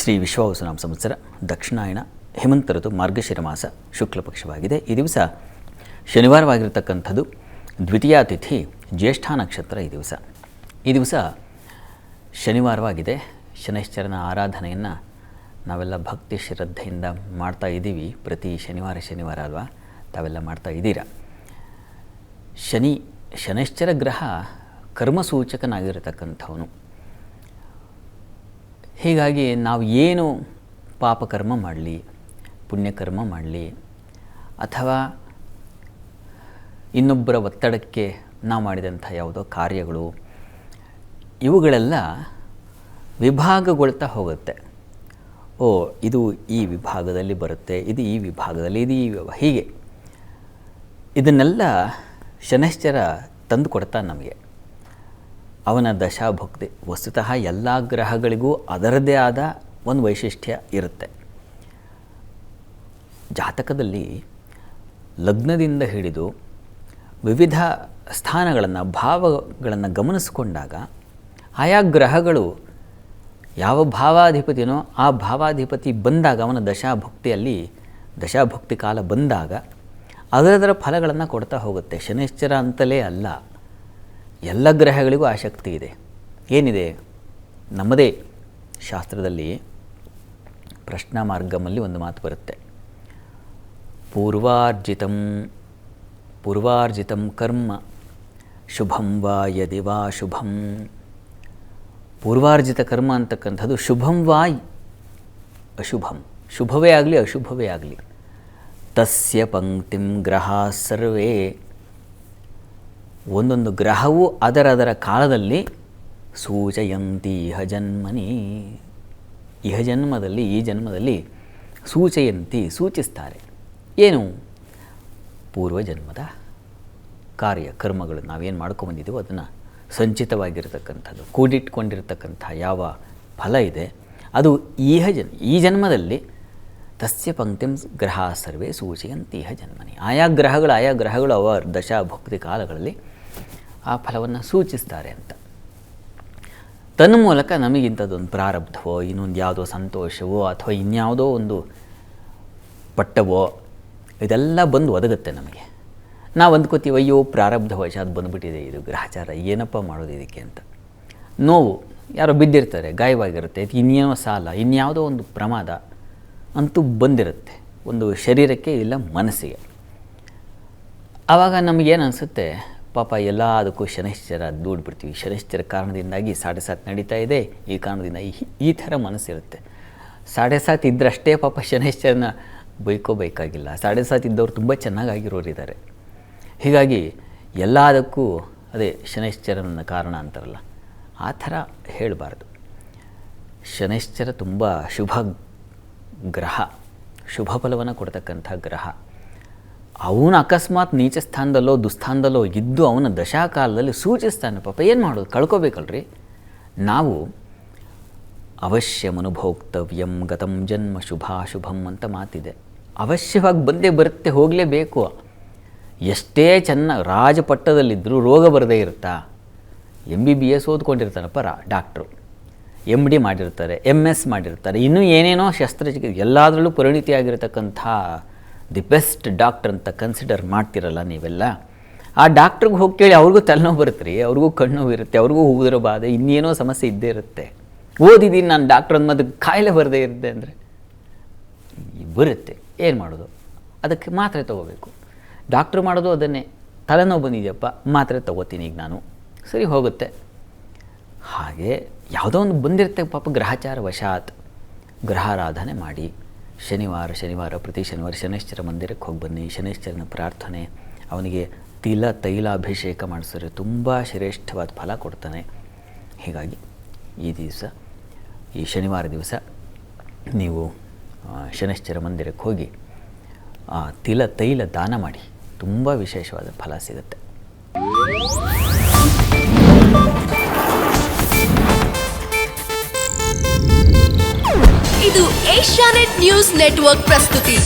ಶ್ರೀ ವಿಶ್ವಾವಸುನಾಮ ಸಂವತ್ಸರ ದಕ್ಷಿಣಾಯಣ ಹೇಮಂತ ಋತು ಮಾರ್ಗಶಿರ ಮಾಸ ಶುಕ್ಲ ಪಕ್ಷವಾಗಿದೆ. ಈ ದಿವಸ ಶನಿವಾರವಾಗಿರತಕ್ಕಂಥದ್ದು. ದ್ವಿತೀಯ ತಿಥಿ ಜ್ಯೇಷ್ಠ ನಕ್ಷತ್ರ. ಈ ದಿವಸ ಶನಿವಾರವಾಗಿದೆ. ಶನೈಶ್ಚರನ ಆರಾಧನೆಯನ್ನು ನಾವೆಲ್ಲ ಭಕ್ತಿ ಶ್ರದ್ಧೆಯಿಂದ ಮಾಡ್ತಾ ಇದ್ದೀವಿ. ಪ್ರತಿ ಶನಿವಾರ ಅಲ್ವಾ, ತಾವೆಲ್ಲ ಮಾಡ್ತಾ ಇದ್ದೀರಾ. ಶನೈಶ್ಚರ ಗ್ರಹ ಕರ್ಮಸೂಚಕನಾಗಿರತಕ್ಕಂಥವನು. ಹೀಗಾಗಿ ನಾವು ಏನು ಪಾಪಕರ್ಮ ಮಾಡಲಿ, ಪುಣ್ಯಕರ್ಮ ಮಾಡಲಿ, ಅಥವಾ ಇನ್ನೊಬ್ಬರ ಒತ್ತಡಕ್ಕೆ ನಾವು ಮಾಡಿದಂಥ ಯಾವುದೋ ಕಾರ್ಯಗಳು, ಇವುಗಳೆಲ್ಲ ವಿಭಾಗಗೊಳ್ತಾ ಹೋಗುತ್ತೆ. ಇದು ಈ ವಿಭಾಗದಲ್ಲಿ ಬರುತ್ತೆ, ಇದು ಈ ವಿಭಾಗದಲ್ಲಿ, ಹೀಗೆ ಇದನ್ನೆಲ್ಲ ಶನೈಶ್ಚರ ತಂದು ಕೊಡ್ತಾನೆ ನಮಗೆ. ಅವನ ದಶಾಭುಕ್ತಿ. ವಸ್ತುತಃ ಎಲ್ಲ ಗ್ರಹಗಳಿಗೂ ಅದರದ್ದೇ ಆದ ಒಂದು ವೈಶಿಷ್ಟ್ಯ ಇರುತ್ತೆ. ಜಾತಕದಲ್ಲಿ ಲಗ್ನದಿಂದ ಹಿಡಿದು ವಿವಿಧ ಸ್ಥಾನಗಳನ್ನು, ಭಾವಗಳನ್ನು ಗಮನಿಸಿಕೊಂಡಾಗ ಆಯಾ ಗ್ರಹಗಳು ಯಾವ ಭಾವಾಧಿಪತಿನೋ ಆ ಭಾವಾಧಿಪತಿ ಬಂದಾಗ, ಅವನ ದಶಾಭುಕ್ತಿ ಕಾಲ ಬಂದಾಗ ಅದರ ಫಲಗಳನ್ನು ಕೊಡ್ತಾ ಹೋಗುತ್ತೆ. ಶನೈಶ್ಚರ ಅಂತಲೇ ಅಲ್ಲ, ಎಲ್ಲ ಗ್ರಹಗಳಿಗೂ ಆಸಕ್ತಿ ಇದೆ. ಏನಿದೆ? ನಮ್ಮದೇ ಶಾಸ್ತ್ರದಲ್ಲಿ ಪ್ರಶ್ನಾ ಮಾರ್ಗಮಲ್ಲಿ ಒಂದು ಮಾತು ಬರುತ್ತೆ. ಪೂರ್ವಾರ್ಜಿತಂ ಕರ್ಮ ಶುಭಂ ವಾ ಯದಿ ವಾ ಶುಭಂ. ಪೂರ್ವಾರ್ಜಿತ ಕರ್ಮ ಅಂತಕ್ಕಂಥದ್ದು ಶುಭಂ ವಾ ಅಶುಭಂ, ಶುಭವೇ ಆಗಲಿ ಅಶುಭವೇ ಆಗಲಿ, ತಸ್ಯ ಪಂಕ್ತಿಂ ಗ್ರಹಾ ಸರ್ವೇ. ಒಂದೊಂದು ಗ್ರಹವು ಅದರ ಕಾಲದಲ್ಲಿ ಸೂಚಯಂತಿ ಇಹ ಜನ್ಮನಿ, ಈ ಜನ್ಮದಲ್ಲಿ ಸೂಚಿಸ್ತಾರೆ. ಏನು? ಪೂರ್ವಜನ್ಮದ ಕರ್ಮಗಳು ನಾವೇನು ಮಾಡ್ಕೊಂಬಂದಿದ್ದೀವೋ ಅದನ್ನು ಸಂಚಿತವಾಗಿರ್ತಕ್ಕಂಥದ್ದು, ಕೂಡಿಟ್ಕೊಂಡಿರ್ತಕ್ಕಂಥ ಯಾವ ಫಲ ಇದೆ ಅದು ಈ ಜನ್ಮದಲ್ಲಿ ತಸ್ಯ ಪಂಕ್ತಿಂ ಗ್ರಹ ಸರ್ವೇ ಸೂಚಯಂತಿ ಇಹ ಜನ್ಮನಿ. ಆಯಾ ಗ್ರಹಗಳು ಅವ ದಶಾಭುಕ್ತಿ ಕಾಲಗಳಲ್ಲಿ ಆ ಫಲವನ್ನು ಸೂಚಿಸ್ತಾರೆ ಅಂತ. ತನ್ನ ಮೂಲಕ ನಮಗಿಂಥದ್ದೊಂದು ಪ್ರಾರಬ್ಧವೋ, ಇನ್ನೊಂದು ಯಾವುದೋ ಸಂತೋಷವೋ, ಅಥವಾ ಇನ್ಯಾವುದೋ ಒಂದು ಪಟ್ಟವೋ, ಇದೆಲ್ಲ ಬಂದು ಒದಗುತ್ತೆ ನಮಗೆ. ನಾವು ಅಂದ್ಕೋತೀವಿ, ಅಯ್ಯೋ ಪ್ರಾರಬ್ಧವಶಾತ್ ಬಂದುಬಿಟ್ಟಿದೆ, ಇದು ಗ್ರಹಚಾರ, ಏನಪ್ಪ ಮಾಡೋದು ಇದಕ್ಕೆ ಅಂತ. ನೋವು, ಯಾರೋ ಬಿದ್ದಿರ್ತಾರೆ, ಗಾಯವಾಗಿರುತ್ತೆ, ಇನ್ನೇನೋ ಸಾಲ, ಇನ್ಯಾವುದೋ ಒಂದು ಪ್ರಮಾದ ಅಂತೂ ಬಂದಿರುತ್ತೆ ಒಂದು ಶರೀರಕ್ಕೆ ಇಲ್ಲ ಮನಸ್ಸಿಗೆ. ಆವಾಗ ನಮಗೇನು ಅನಿಸುತ್ತೆ, ಪಾಪ ಎಲ್ಲ ಅದಕ್ಕೂ ಶನೈಶ್ಚರ ದೂಡ್ಬಿಡ್ತೀವಿ. ಶನೈಶ್ಚರ ಕಾರಣದಿಂದಾಗಿ 7.5 ನಡೀತಾ ಇದೆ, ಈ ಕಾರಣದಿಂದ ಈ ಥರ ಮನಸ್ಸಿರುತ್ತೆ. 7.5 ಇದ್ದರಷ್ಟೇ ಪಾಪ ಶನೈಶ್ಚರನ ಬೈಕೋಬೇಕಾಗಿಲ್ಲ. 7.5 ಇದ್ದವ್ರು ತುಂಬ ಚೆನ್ನಾಗಿರೋರು ಇದ್ದಾರೆ. ಹೀಗಾಗಿ ಎಲ್ಲದಕ್ಕೂ ಅದೇ ಶನೈಶ್ಚರನ ಕಾರಣ ಅಂತಾರಲ್ಲ, ಆ ಥರ ಹೇಳಬಾರ್ದು. ಶನೈಶ್ಚರ ತುಂಬ ಶುಭ ಗ್ರಹ, ಶುಭ ಫಲವನ್ನು ಕೊಡ್ತಕ್ಕಂಥ ಗ್ರಹ. ಅವನು ಅಕಸ್ಮಾತ್ ನೀಚ ಸ್ಥಾನದಲ್ಲೋ ದುಸ್ಥಾನದಲ್ಲೋ ಇದ್ದು ಅವನ ದಶಾಕಾಲದಲ್ಲಿ ಸೂಚಿಸ್ತಾನೆ. ಪಾಪ ಏನು ಮಾಡೋದು, ಕಳ್ಕೋಬೇಕಲ್ರಿ ನಾವು. ಅವಶ್ಯಮನುಭೋಕ್ತವ್ಯಂ ಗತಂ ಜನ್ಮ ಶುಭಾಶುಭಂ ಅಂತ ಮಾತಿದೆ. ಅವಶ್ಯವಾಗಿ ಬಂದೇ ಬರುತ್ತೆ, ಹೋಗಲೇಬೇಕು. ಎಷ್ಟೇ ರಾಜಪಟ್ಟದಲ್ಲಿದ್ದರೂ ರೋಗ ಬರದೇ ಇರುತ್ತಾ? MBBS ಓದ್ಕೊಂಡಿರ್ತಾನಪ್ಪ ಡಾಕ್ಟ್ರು, MD ಮಾಡಿರ್ತಾರೆ, MS ಮಾಡಿರ್ತಾರೆ, ಇನ್ನೂ ಏನೇನೋ ಶಸ್ತ್ರಚಿಕಿತ್ಸೆ, ಎಲ್ಲದರಲ್ಲೂ ಪರಿಣಿತಿಯಾಗಿರ್ತಕ್ಕಂಥ ದಿ ಬೆಸ್ಟ್ ಡಾಕ್ಟರ್ ಅಂತ ಕನ್ಸಿಡರ್ ಮಾಡ್ತಿರಲ್ಲ ನೀವೆಲ್ಲ. ಆ ಡಾಕ್ಟ್ರಿಗೆ ಹೋಗಿ ಕೇಳಿ, ಅವ್ರಿಗೂ ತಲೆನೋವು ಬರುತ್ತೆ ರೀ, ಅವ್ರಿಗೂ ಕಣ್ಣು ಇರುತ್ತೆ, ಅವ್ರಿಗೂ ಉದರ ಬಾಧೆ, ಇನ್ನೇನೋ ಸಮಸ್ಯೆ ಇದ್ದೇ ಇರುತ್ತೆ. ಓದಿದ್ದೀನಿ ನಾನು ಡಾಕ್ಟ್ರ್ ಅಂದ್ಮದ್ದು ಕಾಯಿಲೆ ಬರದೇ ಇರುತ್ತೆ ಅಂದರೆ ಬರುತ್ತೆ. ಏನು ಮಾಡೋದು? ಅದಕ್ಕೆ ಮಾತ್ರೆ ತೊಗೋಬೇಕು. ಡಾಕ್ಟ್ರು ಮಾಡೋದು ಅದನ್ನೇ. ತಲೆನೋವು ಬಂದಿದೆಯಪ್ಪ, ಮಾತ್ರೆ ತೊಗೋತೀನಿ ಈಗ ನಾನು, ಸರಿ ಹೋಗುತ್ತೆ. ಹಾಗೆ ಯಾವುದೋ ಒಂದು ಬಂದಿರುತ್ತೆ ಪಾಪ ಗ್ರಹಚಾರ ವಶಾತ್. ಗ್ರಹಾರಾಧನೆ ಮಾಡಿ, ಶನಿವಾರ ಪ್ರತಿ ಶನಿವಾರ ಶನೈಶ್ಚರ ಮಂದಿರಕ್ಕೆ ಹೋಗಿ ಬನ್ನಿ. ಶನೈಶ್ಚರನ ಪ್ರಾರ್ಥನೆ, ಅವನಿಗೆ ತೈಲಾಭಿಷೇಕ ಮಾಡಿಸಿದ್ರೆ ತುಂಬ ಶ್ರೇಷ್ಠವಾದ ಫಲ ಕೊಡ್ತಾನೆ. ಹೀಗಾಗಿ ಈ ಶನಿವಾರ ದಿವಸ ನೀವು ಶನೈಶ್ಚರ ಮಂದಿರಕ್ಕೆ ಹೋಗಿ ತೈಲ ದಾನ ಮಾಡಿ, ತುಂಬ ವಿಶೇಷವಾದ ಫಲ ಸಿಗುತ್ತೆ. ಇದು ಏಷ್ಯಾನೆಟ್ ನ್ಯೂಸ್ ನೆಟ್ವರ್ಕ್ ಪ್ರಸ್ತುತಿ.